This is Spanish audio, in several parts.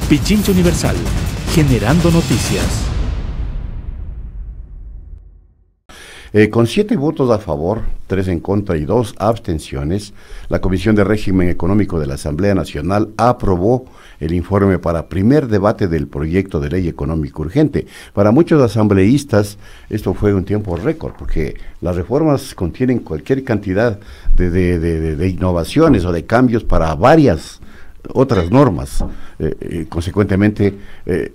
Pichincha Universal, generando noticias. Con 7 votos a favor, 3 en contra y 2 abstenciones, la Comisión de Régimen Económico de la Asamblea Nacional aprobó el informe para primer debate del proyecto de ley económico urgente. Para muchos asambleístas esto fue un tiempo récord, porque las reformas contienen cualquier cantidad de innovaciones o de cambios para varias otras normas. Consecuentemente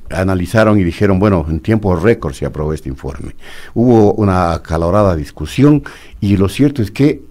analizaron y dijeron, bueno, en tiempo récord se aprobó este informe. Hubo una acalorada discusión y lo cierto es que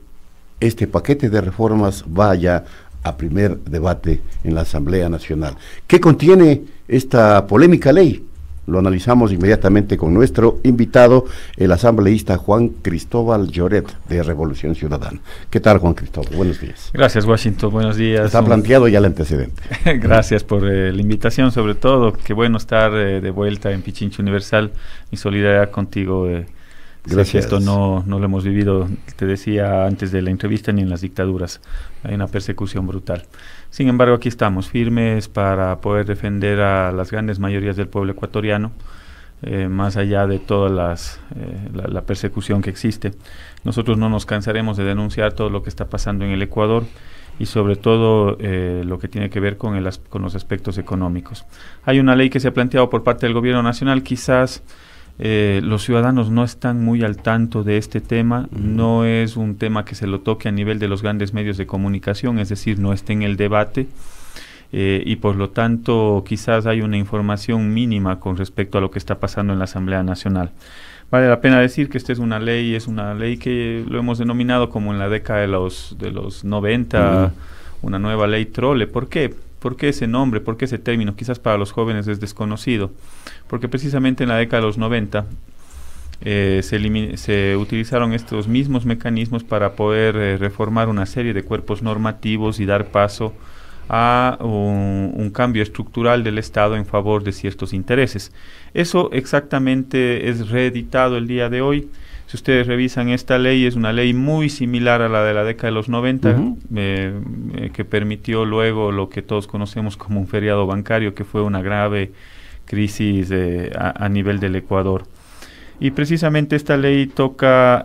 este paquete de reformas va ya a primer debate en la Asamblea Nacional. ¿Qué contiene esta polémica ley? Lo analizamos inmediatamente con nuestro invitado, el asambleísta Juan Cristóbal Lloret, de Revolución Ciudadana. ¿Qué tal, Juan Cristóbal? Buenos días. Gracias, Washington. Buenos días. Está planteado ya el antecedente. Gracias por la invitación, sobre todo. Qué bueno estar de vuelta en Pichincha Universal. Mi solidaridad contigo. Gracias. Esto no lo hemos vivido, te decía antes de la entrevista, ni en las dictaduras. Hay una persecución brutal. Sin embargo, aquí estamos, firmes para poder defender a las grandes mayorías del pueblo ecuatoriano, más allá de toda la persecución que existe. Nosotros no nos cansaremos de denunciar todo lo que está pasando en el Ecuador y sobre todo lo que tiene que ver con los aspectos económicos. Hay una ley que se ha planteado por parte del gobierno nacional, quizás los ciudadanos no están muy al tanto de este tema, no es un tema que se lo toque a nivel de los grandes medios de comunicación, es decir, no está en el debate y por lo tanto quizás hay una información mínima con respecto a lo que está pasando en la Asamblea Nacional. Vale la pena decir que esta es una ley que lo hemos denominado como en la década de los 90, una nueva ley trole. ¿Por qué? ¿Por qué ese nombre? ¿Por qué ese término? Quizás para los jóvenes es desconocido, porque precisamente en la década de los 90 se utilizaron estos mismos mecanismos para poder reformar una serie de cuerpos normativos y dar paso a un cambio estructural del Estado en favor de ciertos intereses. Eso exactamente es reeditado el día de hoy. Si ustedes revisan esta ley, es una ley muy similar a la de la década de los 90, que permitió luego lo que todos conocemos como un feriado bancario, que fue una grave crisis a nivel del Ecuador. Y precisamente esta ley toca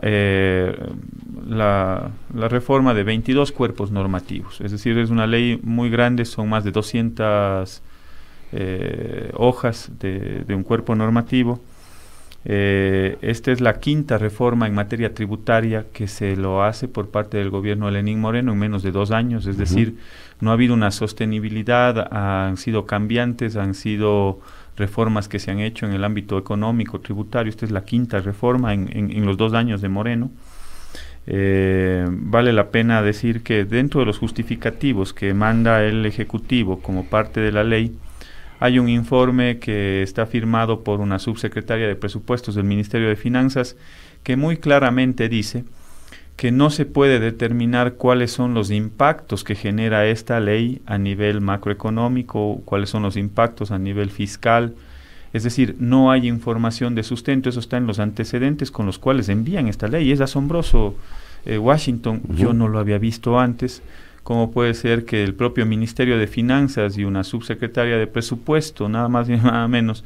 la reforma de 22 cuerpos normativos, es decir, es una ley muy grande, son más de 200 hojas de un cuerpo normativo. Esta es la quinta reforma en materia tributaria que se lo hace por parte del gobierno de Lenín Moreno en menos de 2 años, es decir, no ha habido una sostenibilidad, han sido cambiantes, han sido reformas que se han hecho en el ámbito económico, tributario. Esta es la quinta reforma en los 2 años de Moreno. Vale la pena decir que dentro de los justificativos que manda el Ejecutivo como parte de la ley, hay un informe que está firmado por una subsecretaria de Presupuestos del Ministerio de Finanzas que muy claramente dice que no se puede determinar cuáles son los impactos que genera esta ley a nivel macroeconómico, cuáles son los impactos a nivel fiscal. Es decir, no hay información de sustento, eso está en los antecedentes con los cuales envían esta ley. Es asombroso, Washington, yo no lo había visto antes. ¿Cómo puede ser que el propio Ministerio de Finanzas y una subsecretaria de Presupuesto, nada más y nada menos,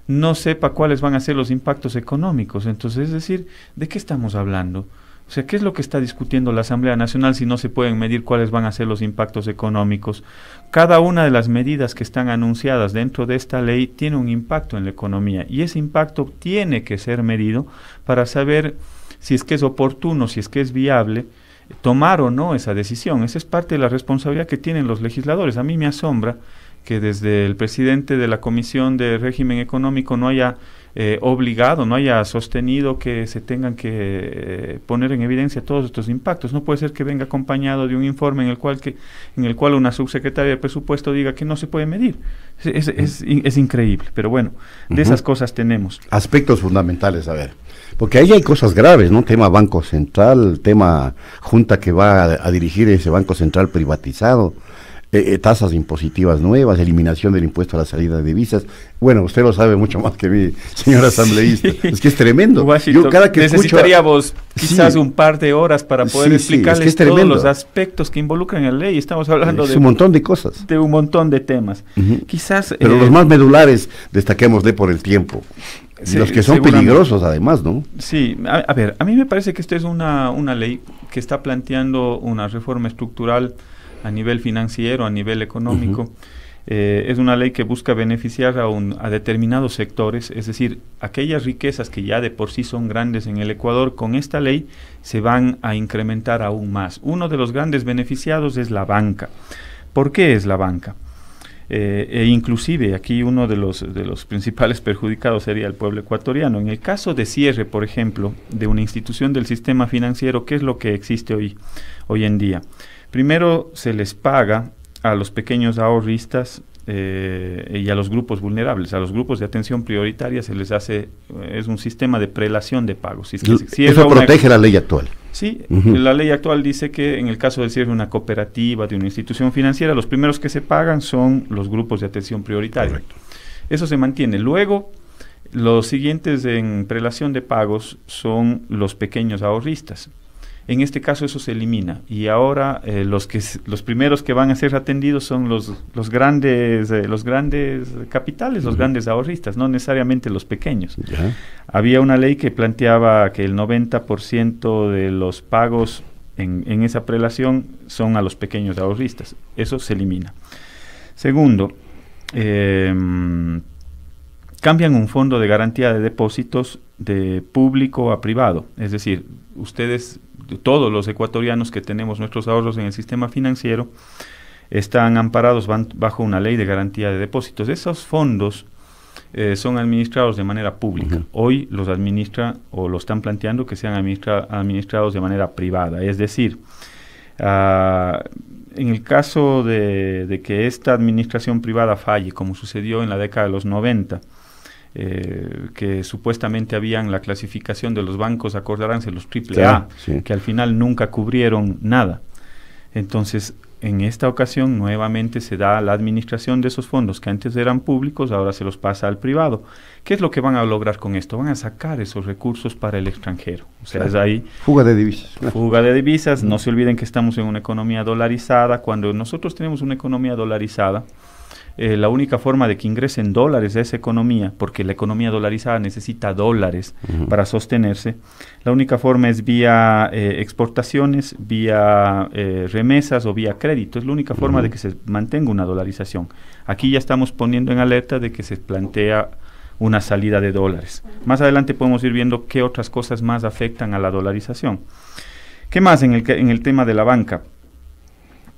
no sepa cuáles van a ser los impactos económicos? Entonces, es decir, ¿de qué estamos hablando? O sea, ¿qué es lo que está discutiendo la Asamblea Nacional si no se pueden medir cuáles van a ser los impactos económicos? Cada una de las medidas que están anunciadas dentro de esta ley tiene un impacto en la economía y ese impacto tiene que ser medido para saber si es que es oportuno, si es que es viable tomar o no esa decisión. Esa es parte de la responsabilidad que tienen los legisladores. A mí me asombra que desde el presidente de la Comisión de Régimen Económico no haya obligado, no haya sostenido que se tengan que poner en evidencia todos estos impactos. No puede ser que venga acompañado de un informe en el cual una subsecretaria de Presupuesto diga que no se puede medir. Es increíble, pero bueno, de esas cosas tenemos. Aspectos fundamentales, a ver. Porque ahí hay cosas graves, ¿no? Tema Banco Central, tema Junta que va a dirigir ese Banco Central privatizado. tasas impositivas nuevas, eliminación del impuesto a la salida de divisas. Bueno, usted lo sabe mucho más que mí, señor asambleísta. Sí. Es que es tremendo. Washington, yo cada que necesitaríamos quizás un par de horas para poder explicarles todos los aspectos que involucran la ley. Estamos hablando de un montón de cosas. De un montón de temas. Quizás... Pero los más medulares, destaquémosle por el tiempo. Los que son peligrosos además, ¿no? Sí, a ver, a mí me parece que esta es una ley que está planteando una reforma estructural a nivel financiero, a nivel económico. Es una ley que busca beneficiar a determinados sectores, es decir, aquellas riquezas que ya de por sí son grandes en el Ecuador, con esta ley se van a incrementar aún más. Uno de los grandes beneficiados es la banca. ¿Por qué es la banca? Inclusive aquí uno de los principales perjudicados sería el pueblo ecuatoriano. En el caso de cierre, por ejemplo, de una institución del sistema financiero, ¿qué es lo que existe hoy en día? Primero se les paga a los pequeños ahorristas y a los grupos vulnerables, a los grupos de atención prioritaria se les hace, es un sistema de prelación de pagos. Eso protege la ley actual. Sí, la ley actual dice que en el caso de cierre de una cooperativa, de una institución financiera, los primeros que se pagan son los grupos de atención prioritaria. Correcto. Eso se mantiene. Luego, los siguientes en prelación de pagos son los pequeños ahorristas. En este caso eso se elimina y ahora los primeros que van a ser atendidos son los grandes capitales, los grandes ahorristas, no necesariamente los pequeños. Había una ley que planteaba que el 90% de los pagos en esa prelación son a los pequeños ahorristas. Eso se elimina. Segundo, cambian un fondo de garantía de depósitos de público a privado, es decir, ustedes, todos los ecuatorianos que tenemos nuestros ahorros en el sistema financiero, están amparados bajo una ley de garantía de depósitos. Esos fondos son administrados de manera pública. Hoy los administra o lo están planteando que sean administrados de manera privada, es decir, en el caso de que esta administración privada falle, como sucedió en la década de los 90, que supuestamente habían la clasificación de los bancos, acordaránse, los AAA, que al final nunca cubrieron nada. Entonces, en esta ocasión nuevamente se da la administración de esos fondos que antes eran públicos, ahora se los pasa al privado. ¿Qué es lo que van a lograr con esto? Van a sacar esos recursos para el extranjero. O sea, es ahí fuga de divisas. Fuga de divisas. No se olviden que estamos en una economía dolarizada. Cuando nosotros tenemos una economía dolarizada, la única forma de que ingresen dólares a esa economía, porque la economía dolarizada necesita dólares para sostenerse, la única forma es vía exportaciones, vía remesas o vía crédito. Es la única forma de que se mantenga una dolarización. Aquí ya estamos poniendo en alerta de que se plantea una salida de dólares. Más adelante podemos ir viendo qué otras cosas más afectan a la dolarización. ¿Qué más en el tema de la banca?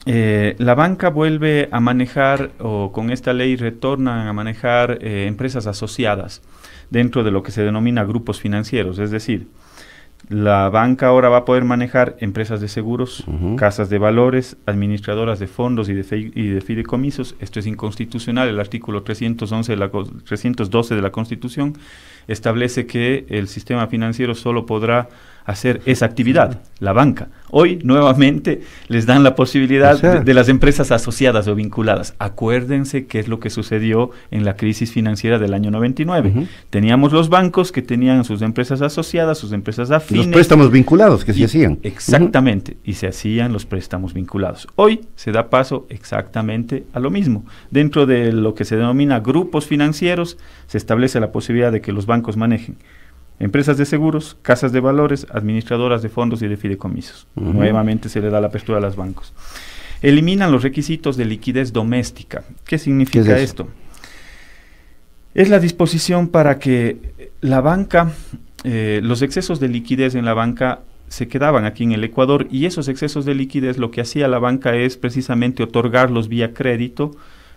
La banca vuelve a manejar, o con esta ley retornan a manejar empresas asociadas dentro de lo que se denomina grupos financieros. Es decir, la banca ahora va a poder manejar empresas de seguros, casas de valores, administradoras de fondos y de fideicomisos. Esto es inconstitucional. El artículo 312 de la Constitución establece que el sistema financiero solo podrá hacer esa actividad, la banca. Hoy nuevamente les dan la posibilidad de las empresas asociadas o vinculadas. Acuérdense qué es lo que sucedió en la crisis financiera del año 99. Teníamos los bancos que tenían sus empresas asociadas, sus empresas afines. Los préstamos vinculados que se hacían. Exactamente, y se hacían los préstamos vinculados. Hoy se da paso exactamente a lo mismo. Dentro de lo que se denomina grupos financieros, se establece la posibilidad de que los bancos manejen empresas de seguros, casas de valores, administradoras de fondos y de fideicomisos. Nuevamente se le da la apertura a los bancos. Eliminan los requisitos de liquidez doméstica. ¿Qué significa esto? Es la disposición para que la banca, los excesos de liquidez en la banca se quedaban aquí en el Ecuador, y esos excesos de liquidez lo que hacía la banca es precisamente otorgarlos vía crédito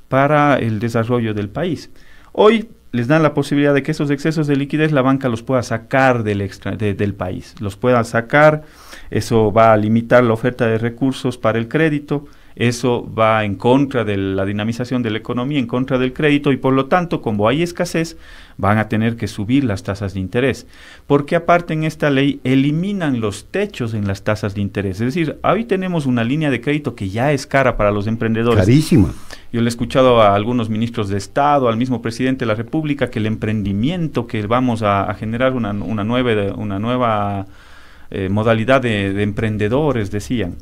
para el desarrollo del país. Hoy les dan la posibilidad de que esos excesos de liquidez la banca los pueda sacar del país, los pueda sacar. Eso va a limitar la oferta de recursos para el crédito. Eso va en contra de la dinamización de la economía, en contra del crédito, y por lo tanto, como hay escasez, van a tener que subir las tasas de interés. Porque aparte en esta ley eliminan los techos en las tasas de interés. Es decir, hoy tenemos una línea de crédito que ya es cara para los emprendedores. Carísima. Yo le he escuchado a algunos ministros de Estado, al mismo presidente de la República, que el emprendimiento, que vamos a generar una nueva modalidad de emprendedores, decían.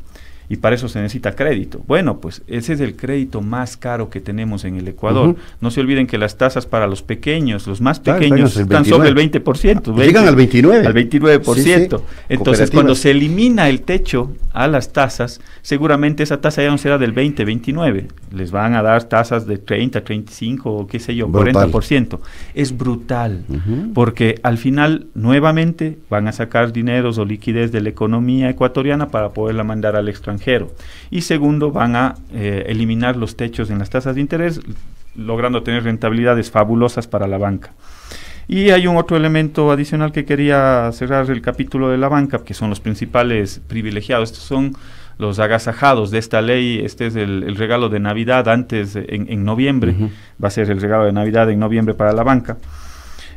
Y para eso se necesita crédito. Bueno, pues ese es el crédito más caro que tenemos en el Ecuador. No se olviden que las tasas para los pequeños, los más pequeños, están sobre el 20%. Llegan al 29%. Al 29%. Sí. Entonces, cuando se elimina el techo a las tasas, seguramente esa tasa ya no será del 20, 29. Les van a dar tasas de 30, 35 o qué sé yo, brutal. 40%. Es brutal, porque al final, nuevamente, van a sacar dineros o liquidez de la economía ecuatoriana para poderla mandar al extranjero. Y segundo, van a eliminar los techos en las tasas de interés, logrando tener rentabilidades fabulosas para la banca. Y hay un otro elemento adicional que quería cerrar el capítulo de la banca, que son los principales privilegiados. Estos son los agasajados de esta ley. Este es el regalo de Navidad antes, en noviembre. Va a ser el regalo de Navidad en noviembre para la banca.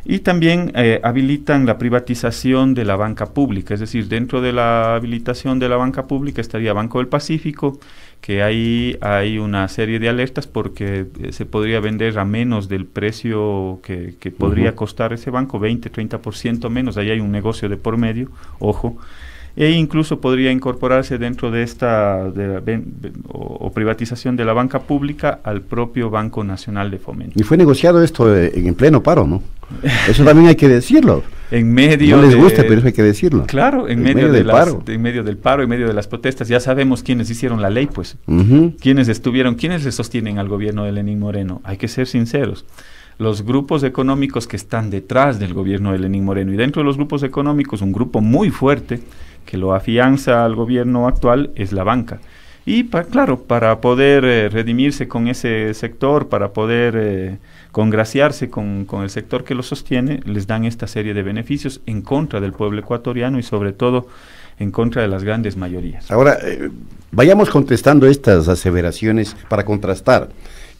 Y también habilitan la privatización de la banca pública, es decir, dentro de la habilitación de la banca pública estaría Banco del Pacífico, que ahí hay una serie de alertas porque se podría vender a menos del precio que podría costar ese banco, 20, 30% menos, ahí hay un negocio de por medio, ojo. E incluso podría incorporarse dentro de esta o privatización de la banca pública al propio Banco Nacional de Fomento. Y fue negociado esto en pleno paro, ¿no? Eso también hay que decirlo. En medio no les gusta, pero eso hay que decirlo. Claro, en medio del paro, en medio de las protestas. Ya sabemos quiénes hicieron la ley, pues. Quiénes le sostienen al gobierno de Lenín Moreno. Hay que ser sinceros. Los grupos económicos que están detrás del gobierno de Lenín Moreno, y dentro de los grupos económicos, un grupo muy fuerte que lo afianza al gobierno actual es la banca. Y para poder redimirse con ese sector, para poder congraciarse con el sector que lo sostiene, les dan esta serie de beneficios en contra del pueblo ecuatoriano y sobre todo en contra de las grandes mayorías. Ahora, vayamos contestando estas aseveraciones para contrastar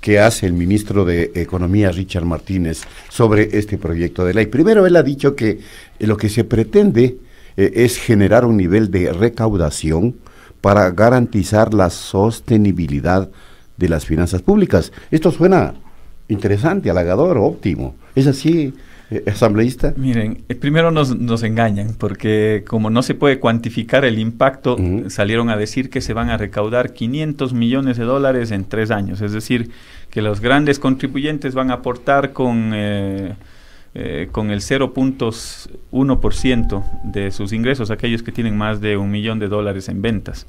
que hace el ministro de Economía, Richard Martínez, sobre este proyecto de ley. Primero, él ha dicho que lo que se pretende es generar un nivel de recaudación para garantizar la sostenibilidad de las finanzas públicas. Esto suena interesante, halagador, óptimo. ¿Es así, asambleísta? Miren, primero nos engañan, porque como no se puede cuantificar el impacto, salieron a decir que se van a recaudar 500 millones de dólares en 3 años. Es decir, que los grandes contribuyentes van a aportar con el 0.1% de sus ingresos, aquellos que tienen más de $1 millón en ventas.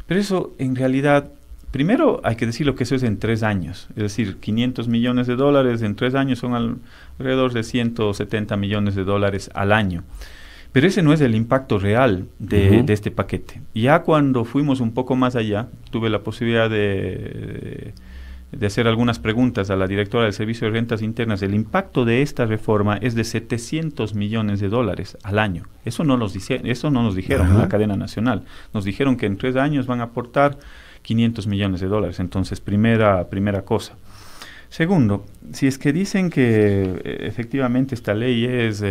Pero eso, en realidad, primero hay que decirlo que eso es en 3 años, es decir, 500 millones de dólares en 3 años son alrededor de 170 millones de dólares al año. Pero ese no es el impacto real de este paquete. Ya cuando fuimos un poco más allá, tuve la posibilidad de hacer algunas preguntas a la directora del Servicio de Rentas Internas. El impacto de esta reforma es de 700 millones de dólares al año. Eso no nos dijeron en la cadena nacional. Nos dijeron que en 3 años van a aportar 500 millones de dólares. Entonces, primera cosa. Segundo, si es que dicen que efectivamente esta ley es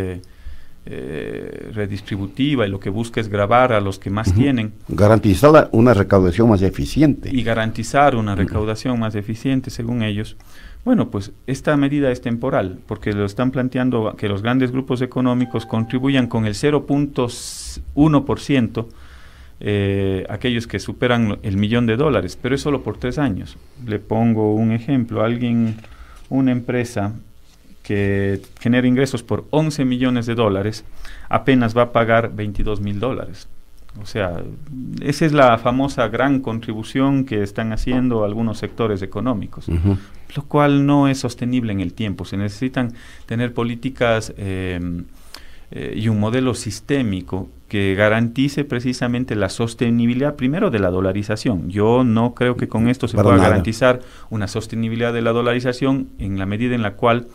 redistributiva y lo que busca es gravar a los que más tienen. Garantizar una recaudación más eficiente. Y garantizar una recaudación más eficiente, según ellos. Bueno, pues esta medida es temporal, porque lo están planteando que los grandes grupos económicos contribuyan con el 0.1%, aquellos que superan el $1 millón, pero es solo por 3 años. Le pongo un ejemplo. Una empresa que genera ingresos por $11 millones, apenas va a pagar $22,000. O sea, esa es la famosa gran contribución que están haciendo algunos sectores económicos, lo cual no es sostenible en el tiempo. Se necesitan tener políticas y un modelo sistémico que garantice precisamente la sostenibilidad, primero, de la dolarización. Yo no creo que con esto se pueda garantizar una sostenibilidad de la dolarización en la medida en la cual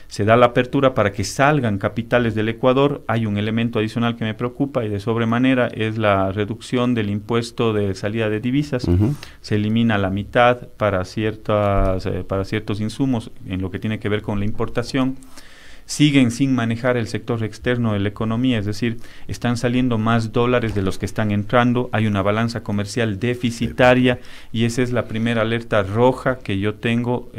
se da la apertura para que salgan capitales del Ecuador. Hay un elemento adicional que me preocupa y de sobremanera es la reducción del impuesto de salida de divisas. Se elimina la mitad para ciertos insumos en lo que tiene que ver con la importación. Siguen sin manejar el sector externo de la economía, es decir, están saliendo más dólares de los que están entrando, hay una balanza comercial deficitaria y esa es la primera alerta roja que yo tengo,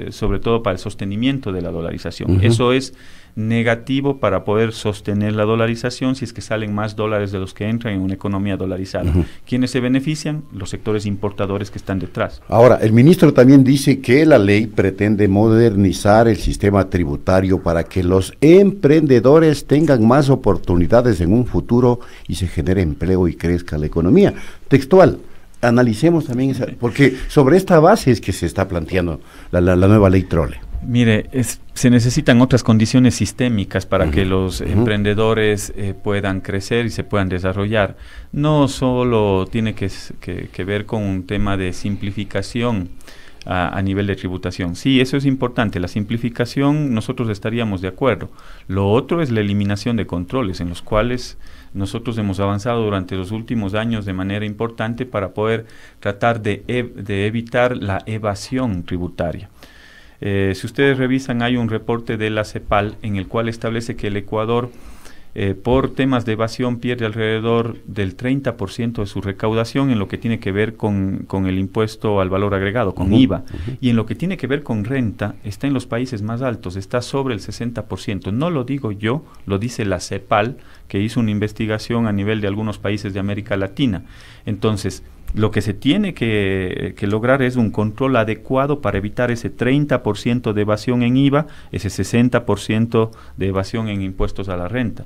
sobre todo para el sostenimiento de la dolarización. Eso es negativo para poder sostener la dolarización si es que salen más dólares de los que entran en una economía dolarizada. ¿Quiénes se benefician? Los sectores importadores que están detrás. Ahora, el ministro también dice que la ley pretende modernizar el sistema tributario para que los emprendedores tengan más oportunidades en un futuro y se genere empleo y crezca la economía. Textual. Analicemos también esa, porque sobre esta base es que se está planteando la nueva ley Trole. Mire, se necesitan otras condiciones sistémicas para que los emprendedores puedan crecer y se puedan desarrollar. No solo tiene que ver con un tema de simplificación a nivel de tributación. Sí, eso es importante. La simplificación nosotros estaríamos de acuerdo. Lo otro es la eliminación de controles en los cuales nosotros hemos avanzado durante los últimos años de manera importante para poder tratar de evitar la evasión tributaria. Si ustedes revisan, hay un reporte de la CEPAL en el cual establece que el Ecuador, por temas de evasión, pierde alrededor del 30% de su recaudación en lo que tiene que ver con el impuesto al valor agregado, con IVA. Y en lo que tiene que ver con renta, está en los países más altos, está sobre el 60%. No lo digo yo, lo dice la CEPAL, que hizo una investigación a nivel de algunos países de América Latina. Entonces, lo que se tiene que lograr es un control adecuado para evitar ese 30% de evasión en IVA, ese 60% de evasión en impuestos a la renta.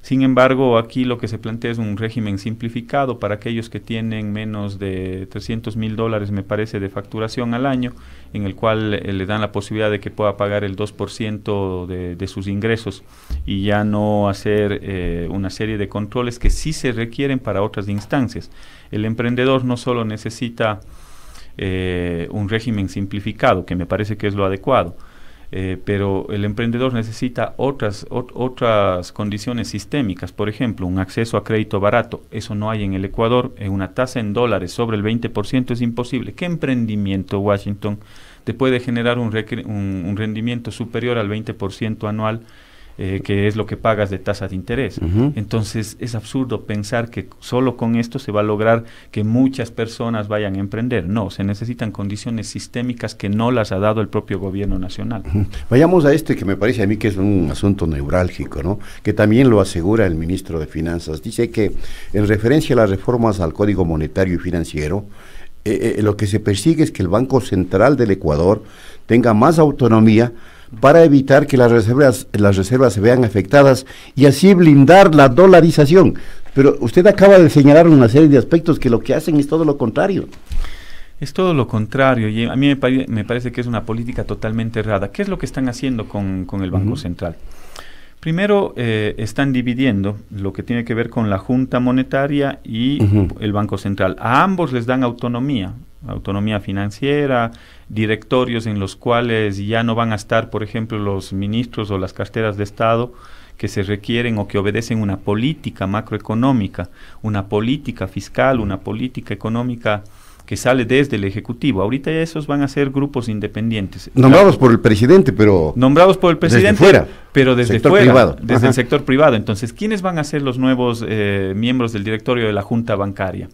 Sin embargo, aquí lo que se plantea es un régimen simplificado para aquellos que tienen menos de $300,000, me parece, de facturación al año, en el cual le dan la posibilidad de que pueda pagar el 2% de sus ingresos y ya no hacer una serie de controles que sí se requieren para otras instancias. El emprendedor no solo necesita un régimen simplificado, que me parece que es lo adecuado, pero el emprendedor necesita otras condiciones sistémicas, por ejemplo, un acceso a crédito barato. Eso no hay en el Ecuador. Una tasa en dólares sobre el 20% es imposible. ¿Qué emprendimiento, Washington, te puede generar un rendimiento superior al 20% anual, que es lo que pagas de tasa de interés? Entonces es absurdo pensar que solo con esto se va a lograr que muchas personas vayan a emprender. No, se necesitan condiciones sistémicas que no las ha dado el propio gobierno nacional. Vayamos a este que me parece a mí que es un asunto neurálgico, ¿no? Que también lo asegura el ministro de Finanzas. Dice que en referencia a las reformas al Código Monetario y Financiero, lo que se persigue es que el Banco Central del Ecuador tenga más autonomía para evitar que las reservas se vean afectadas y así blindar la dolarización. Pero usted acaba de señalar una serie de aspectos que lo que hacen es todo lo contrario. Es todo lo contrario, y a mí me parece que es una política totalmente errada. ¿Qué es lo que están haciendo con el Banco Central? Primero, están dividiendo lo que tiene que ver con la Junta Monetaria y el Banco Central. A ambos les dan autonomía financiera, directorios en los cuales ya no van a estar, por ejemplo, los ministros o las carteras de Estado que se requieren o que obedecen una política macroeconómica, una política fiscal, una política económica que sale desde el Ejecutivo. Ahorita ya esos van a ser grupos independientes. Nombrados por el presidente, pero... Nombrados por el presidente, desde fuera, pero desde sector fuera, privado. Desde el sector privado. Entonces, ¿quiénes van a ser los nuevos miembros del directorio de la Junta Bancaria?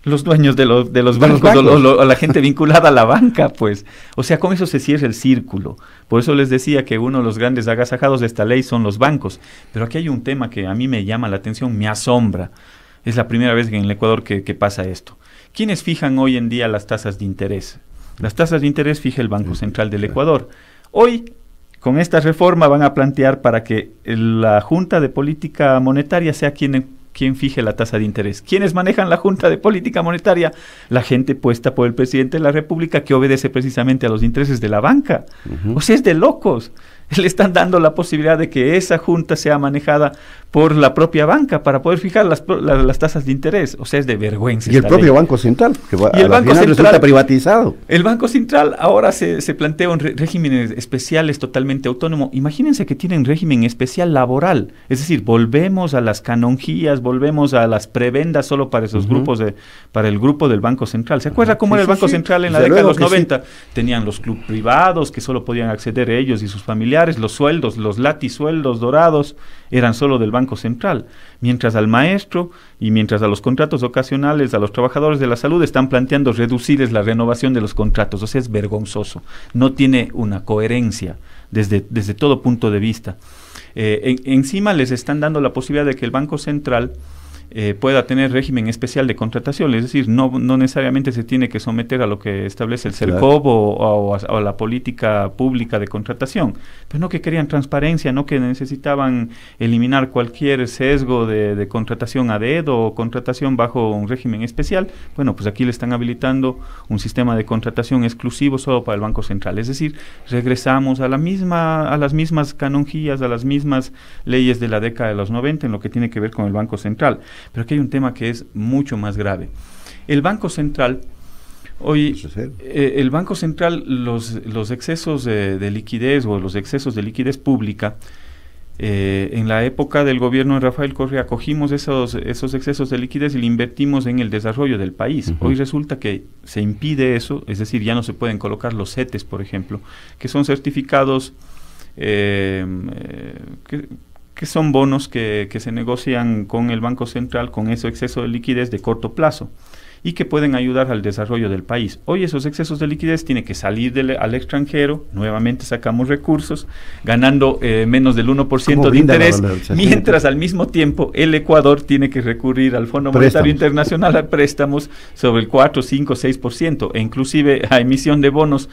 Los dueños de los bancos o la gente vinculada a la banca, pues. O sea, con eso se cierra el círculo. Por eso les decía que uno de los grandes agasajados de esta ley son los bancos. Pero aquí hay un tema que a mí me llama la atención, me asombra. Es la primera vez en el Ecuador que pasa esto. ¿Quiénes fijan hoy en día las tasas de interés? Las tasas de interés fija el Banco Central del Ecuador. Hoy, con esta reforma, van a plantear para que la Junta de Política Monetaria sea quien fije la tasa de interés. ¿Quiénes manejan la Junta de Política Monetaria? La gente puesta por el presidente de la República que obedece precisamente a los intereses de la banca. O sea, es de locos. le están dando la posibilidad de que esa junta sea manejada por la propia banca para poder fijar las tasas de interés. O sea, es de vergüenza. Y el propio Banco Central, que y el Banco Central resulta privatizado. El Banco Central ahora se plantea un régimen especial totalmente autónomo. Imagínense que tienen régimen especial laboral. Es decir, volvemos a las canonjías, volvemos a las prebendas solo para esos grupos, para el grupo del Banco Central. ¿Se acuerda cómo era el Banco Central en la década de los 90? Sí. Tenían los clubes privados que solo podían acceder ellos y sus familiares, los sueldos, los latisueldos dorados eran solo del Banco Central, mientras al maestro y mientras a los contratos ocasionales, a los trabajadores de la salud están planteando reducirles la renovación de los contratos. O sea, es vergonzoso, no tiene una coherencia desde todo punto de vista. Encima les están dando la posibilidad de que el Banco Central pueda tener régimen especial de contratación, es decir, no necesariamente se tiene que someter a lo que establece el CERCOB o a la política pública de contratación, pero no que querían transparencia, no que necesitaban eliminar cualquier sesgo de contratación a dedo o contratación bajo un régimen especial. Bueno, pues aquí le están habilitando un sistema de contratación exclusivo solo para el Banco Central, es decir, regresamos a las mismas canonjías, a las mismas leyes de la década de los 90 en lo que tiene que ver con el Banco Central. Pero aquí hay un tema que es mucho más grave. El Banco Central, el Banco Central, los excesos de liquidez o los excesos de liquidez pública, en la época del gobierno de Rafael Correa cogimos esos excesos de liquidez y le invertimos en el desarrollo del país. Hoy resulta que se impide eso, es decir, ya no se pueden colocar los CETES, por ejemplo, que son certificados que son bonos que se negocian con el Banco Central con ese exceso de liquidez de corto plazo y que pueden ayudar al desarrollo del país. Hoy esos excesos de liquidez tienen que salir al extranjero, nuevamente sacamos recursos, ganando menos del 1% de interés, mientras al mismo tiempo el Ecuador tiene que recurrir al Fondo Monetario Internacional a préstamos sobre el 4, 5, 6%, e inclusive a emisión de bonos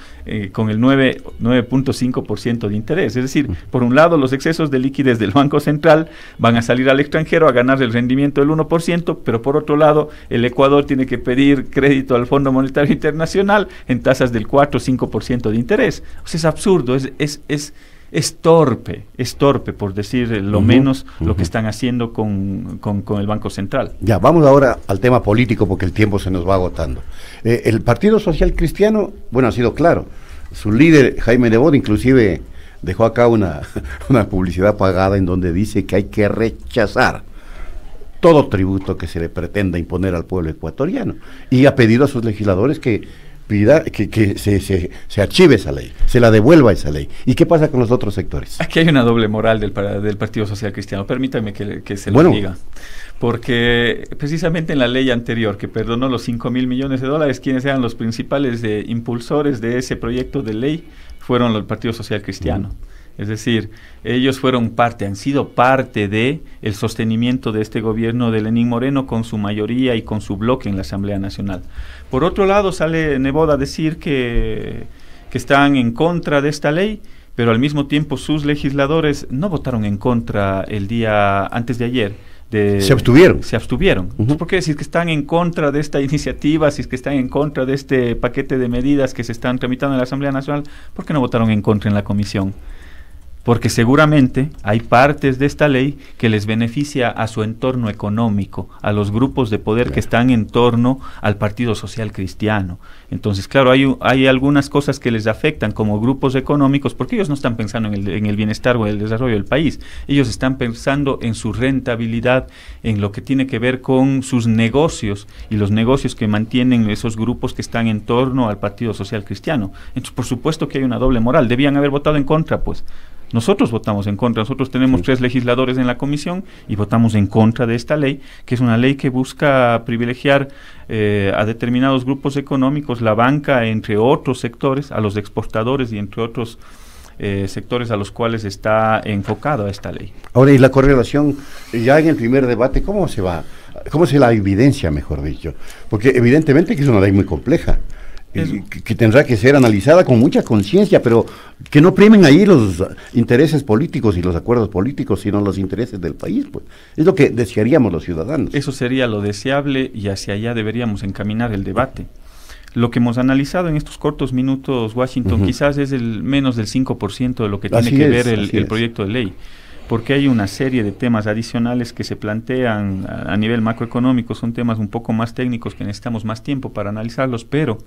con el 9.5% de interés. Es decir, por un lado los excesos de liquidez del Banco Central van a salir al extranjero a ganar el rendimiento del 1%, pero por otro lado el Ecuador tiene que pedir crédito al Fondo Monetario Internacional en tasas del 4 o 5% de interés. O sea, es absurdo, es torpe, por decir lo menos, lo que están haciendo con el Banco Central. Ya, vamos ahora al tema político porque el tiempo se nos va agotando. El Partido Social Cristiano, bueno, ha sido claro. Su líder, Jaime Nebot, inclusive dejó acá una publicidad pagada en donde dice que hay que rechazar todo tributo que se le pretenda imponer al pueblo ecuatoriano, y ha pedido a sus legisladores que pida que se archive esa ley, se la devuelva esa ley. ¿Y qué pasa con los otros sectores? Aquí hay una doble moral del Partido Social Cristiano, permítame que se lo diga, porque precisamente en la ley anterior que perdonó los 5.000 millones de dólares, quienes eran los principales impulsores de ese proyecto de ley fueron el Partido Social Cristiano. Es decir, ellos han sido parte de el sostenimiento de este gobierno de Lenín Moreno con su mayoría y con su bloque en la Asamblea Nacional. Por otro lado, sale Nebot a decir que están en contra de esta ley, pero al mismo tiempo sus legisladores no votaron en contra el día antes de ayer. Se abstuvieron. Entonces, ¿por qué decir que están en contra de esta iniciativa, si es que están en contra de este paquete de medidas que se están tramitando en la Asamblea Nacional? ¿Por qué no votaron en contra en la comisión? Porque seguramente hay partes de esta ley que les beneficia a su entorno económico, a los grupos de poder que están en torno al Partido Social Cristiano. Entonces, claro, hay algunas cosas que les afectan como grupos económicos, porque ellos no están pensando en el bienestar o el desarrollo del país. Ellos están pensando en su rentabilidad, en lo que tiene que ver con sus negocios y los negocios que mantienen esos grupos que están en torno al Partido Social Cristiano. Entonces, por supuesto que hay una doble moral. Debían haber votado en contra, pues. Nosotros votamos en contra, nosotros tenemos 3 legisladores en la comisión y votamos en contra de esta ley, que es una ley que busca privilegiar a determinados grupos económicos, la banca, entre otros sectores, a los exportadores y entre otros sectores a los cuales está enfocada esta ley. Ahora, y la correlación, ya en el primer debate, ¿cómo se la evidencia, mejor dicho? Porque evidentemente que es una ley muy compleja. Que tendrá que ser analizada con mucha conciencia, pero que no primen ahí los intereses políticos y los acuerdos políticos, sino los intereses del país, pues. Es lo que desearíamos los ciudadanos. Eso sería lo deseable y hacia allá deberíamos encaminar el debate. Lo que hemos analizado en estos cortos minutos, Washington, quizás es el menos del 5% de lo que tiene que ver el proyecto de ley, porque hay una serie de temas adicionales que se plantean a nivel macroeconómico, son temas un poco más técnicos que necesitamos más tiempo para analizarlos, pero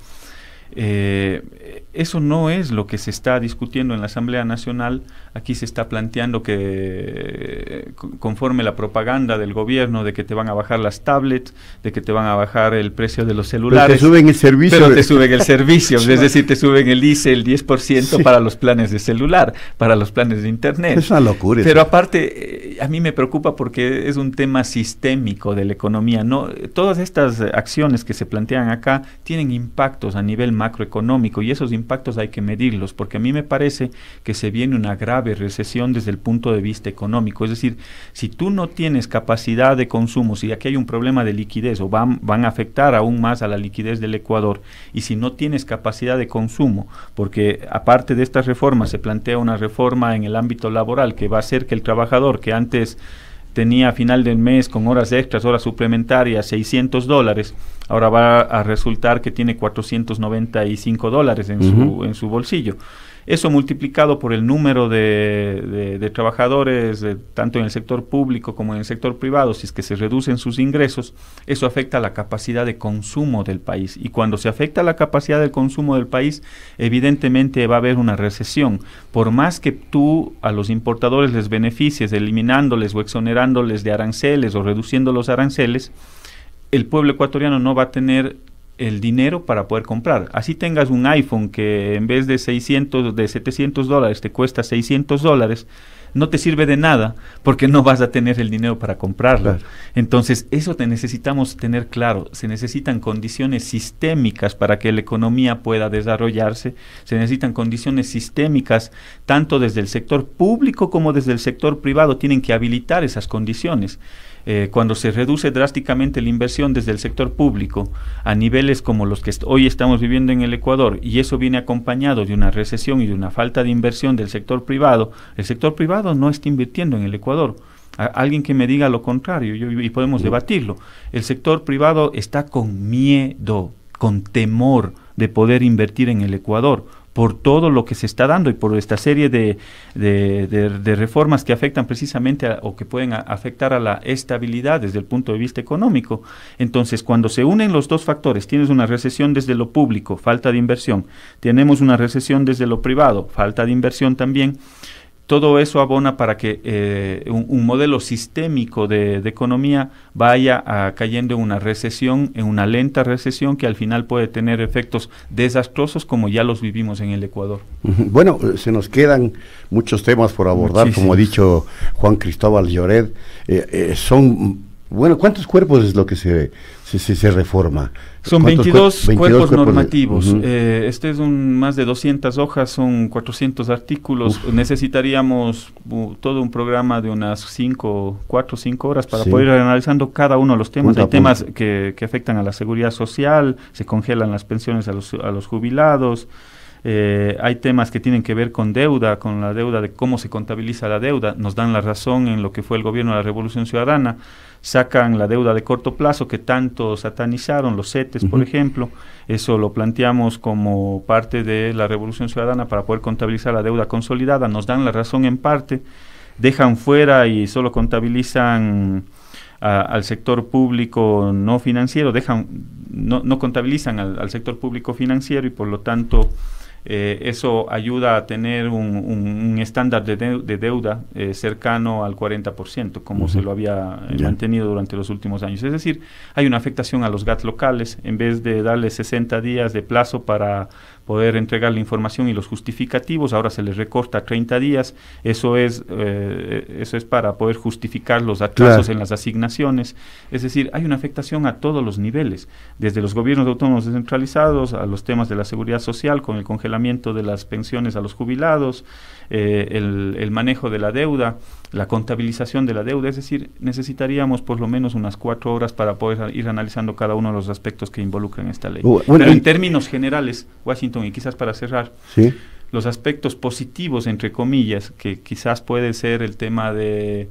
eso no es lo que se está discutiendo en la Asamblea Nacional. Aquí se está planteando que conforme la propaganda del gobierno de que te van a bajar las tablets, de que te van a bajar el precio de los celulares. Pero te suben el servicio. Pero te suben el servicio, es decir, te suben el ICE el 10% para los planes de celular, para los planes de internet. Es una locura. Pero aparte, a mí me preocupa porque es un tema sistémico de la economía. No, todas estas acciones que se plantean acá tienen impactos a nivel macroeconómico y esos impactos hay que medirlos, porque a mí me parece que se viene una grave recesión desde el punto de vista económico. Es decir, si tú no tienes capacidad de consumo, si aquí hay un problema de liquidez o van a afectar aún más a la liquidez del Ecuador, y si no tienes capacidad de consumo, porque aparte de estas reformas se plantea una reforma en el ámbito laboral que va a hacer que el trabajador que antes tenía a final del mes con horas extras, horas suplementarias, $600, ahora va a resultar que tiene $495 en su bolsillo. Eso multiplicado por el número de trabajadores, tanto en el sector público como en el sector privado, si es que se reducen sus ingresos, eso afecta a la capacidad de consumo del país. Y cuando se afecta la capacidad de consumo del país, evidentemente va a haber una recesión. Por más que tú a los importadores les beneficies, eliminándoles o exonerándoles de aranceles o reduciendo los aranceles, el pueblo ecuatoriano no va a tener el dinero para poder comprar. Así tengas un iPhone que en vez de $700 te cuesta $600, no te sirve de nada porque no vas a tener el dinero para comprarlo. Claro. Entonces, eso necesitamos tener claro. Se necesitan condiciones sistémicas para que la economía pueda desarrollarse. Se necesitan condiciones sistémicas tanto desde el sector público como desde el sector privado. Tienen que habilitar esas condiciones. Cuando se reduce drásticamente la inversión desde el sector público a niveles como los que hoy estamos viviendo en el Ecuador, y eso viene acompañado de una recesión y de una falta de inversión del sector privado, el sector privado no está invirtiendo en el Ecuador. Alguien que me diga lo contrario y podemos debatirlo. El sector privado está con miedo, con temor de poder invertir en el Ecuador, por todo lo que se está dando y por esta serie de reformas que afectan precisamente o que pueden afectar a la estabilidad desde el punto de vista económico. Entonces, cuando se unen los dos factores, tienes una recesión desde lo público, falta de inversión, tenemos una recesión desde lo privado, falta de inversión también. Todo eso abona para que un modelo sistémico de economía vaya cayendo en una recesión, en una lenta recesión que al final puede tener efectos desastrosos como ya los vivimos en el Ecuador. Bueno, se nos quedan muchos temas por abordar, como ha dicho Juan Cristóbal Lloret. ¿Cuántos cuerpos es lo que se reforma? Son 22 cuerpos normativos. Este es más de 200 hojas, son 400 artículos. Necesitaríamos todo un programa de unas 4 o 5 horas para poder ir analizando cada uno de los temas. Hay temas que afectan a la seguridad social, se congelan las pensiones a los jubilados. Hay temas que tienen que ver con la deuda, de cómo se contabiliza la deuda. Nos dan la razón en lo que fue el gobierno de la Revolución Ciudadana. Sacan la deuda de corto plazo que tanto satanizaron, los CETES, por ejemplo. Eso lo planteamos como parte de la Revolución Ciudadana para poder contabilizar la deuda consolidada. Nos dan la razón en parte. Dejan fuera y solo contabilizan al sector público no financiero, no contabilizan al sector público financiero, y por lo tanto eso ayuda a tener un estándar de deuda cercano al 40%, como se lo había mantenido durante los últimos años. Es decir, hay una afectación a los GAT locales. En vez de darle 60 días de plazo para poder entregar la información y los justificativos, ahora se les recorta a 30 días. Eso es para poder justificar los atrasos en las asignaciones. Es decir, hay una afectación a todos los niveles, desde los gobiernos autónomos descentralizados a los temas de la seguridad social, con el congelamiento de las pensiones a los jubilados, el manejo de la deuda, la contabilización de la deuda. Es decir, necesitaríamos por lo menos unas 4 horas para poder ir analizando cada uno de los aspectos que involucran esta ley. Pero en términos generales, Washington, y quizás para cerrar, los aspectos positivos, entre comillas, que quizás puede ser el tema de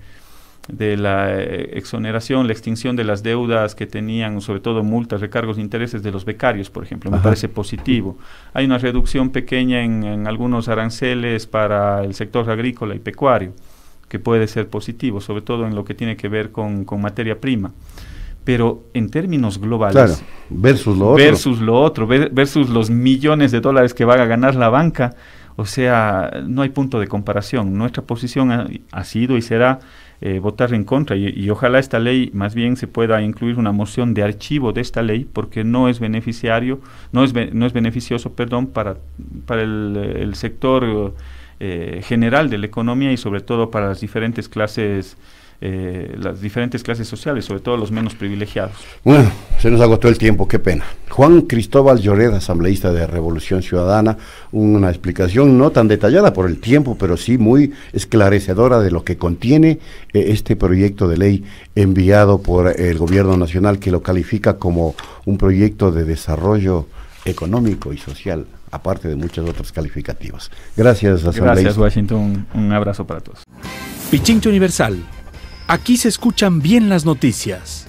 la exoneración, la extinción de las deudas que tenían, sobre todo multas, recargos de intereses de los becarios, por ejemplo, me parece positivo. Hay una reducción pequeña en algunos aranceles para el sector agrícola y pecuario, que puede ser positivo, sobre todo en lo que tiene que ver con materia prima. Pero en términos globales, claro, versus los millones de dólares que va a ganar la banca, o sea, no hay punto de comparación. Nuestra posición ha sido y será votar en contra, y ojalá esta ley más bien se pueda incluir una moción de archivo de esta ley, porque no es beneficioso para el sector general de la economía y sobre todo para las diferentes clases sociales, sobre todo los menos privilegiados. Bueno, se nos agotó el tiempo, qué pena. Juan Cristóbal Lloret, asambleísta de Revolución Ciudadana, una explicación no tan detallada por el tiempo, pero sí muy esclarecedora de lo que contiene este proyecto de ley enviado por el gobierno nacional, que lo califica como un proyecto de desarrollo económico y social, aparte de muchos otros calificativos. Gracias, asambleísta. Gracias, Washington. Un abrazo para todos. Pichincha Universal. Aquí se escuchan bien las noticias.